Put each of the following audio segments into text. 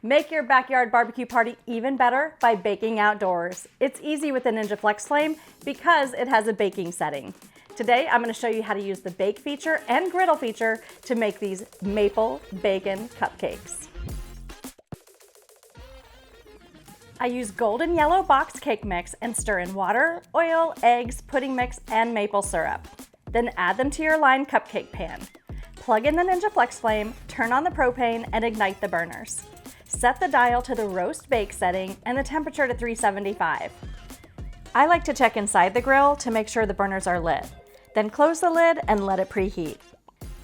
Make your backyard barbecue party even better by baking outdoors. It's easy with the Ninja FlexFlame because it has a baking setting. Today, I'm going to show you how to use the bake feature and griddle feature to make these maple bacon cupcakes. I use golden yellow box cake mix and stir in water, oil, eggs, pudding mix, and maple syrup. Then add them to your lined cupcake pan. Plug in the Ninja FlexFlame, turn on the propane, and ignite the burners. Set the dial to the roast bake setting and the temperature to 375. I like to check inside the grill to make sure the burners are lit. Then close the lid and let it preheat.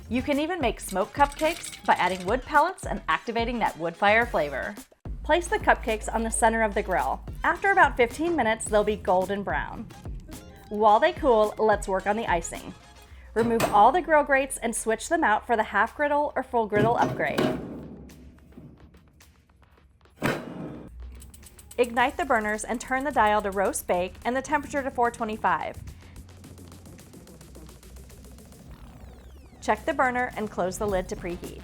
You can even make smoked cupcakes by adding wood pellets and activating that wood fire flavor. Place the cupcakes on the center of the grill. After about 15 minutes, they'll be golden brown. While they cool, let's work on the icing. Remove all the grill grates and switch them out for the half griddle or full griddle upgrade. Ignite the burners and turn the dial to roast bake and the temperature to 425. Check the burner and close the lid to preheat.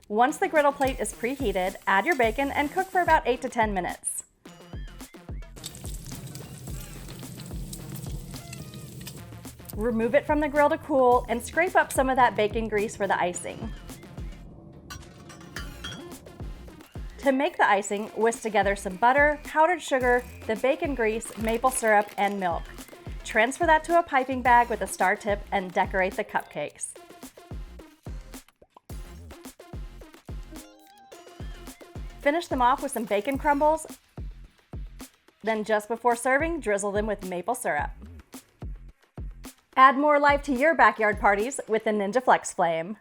Once the griddle plate is preheated, add your bacon and cook for about 8 to 10 minutes. Remove it from the grill to cool and scrape up some of that bacon grease for the icing. To make the icing, whisk together some butter, powdered sugar, the bacon grease, maple syrup, and milk. Transfer that to a piping bag with a star tip and decorate the cupcakes. Finish them off with some bacon crumbles. Then just before serving, drizzle them with maple syrup. Add more life to your backyard parties with the Ninja FlexFlame.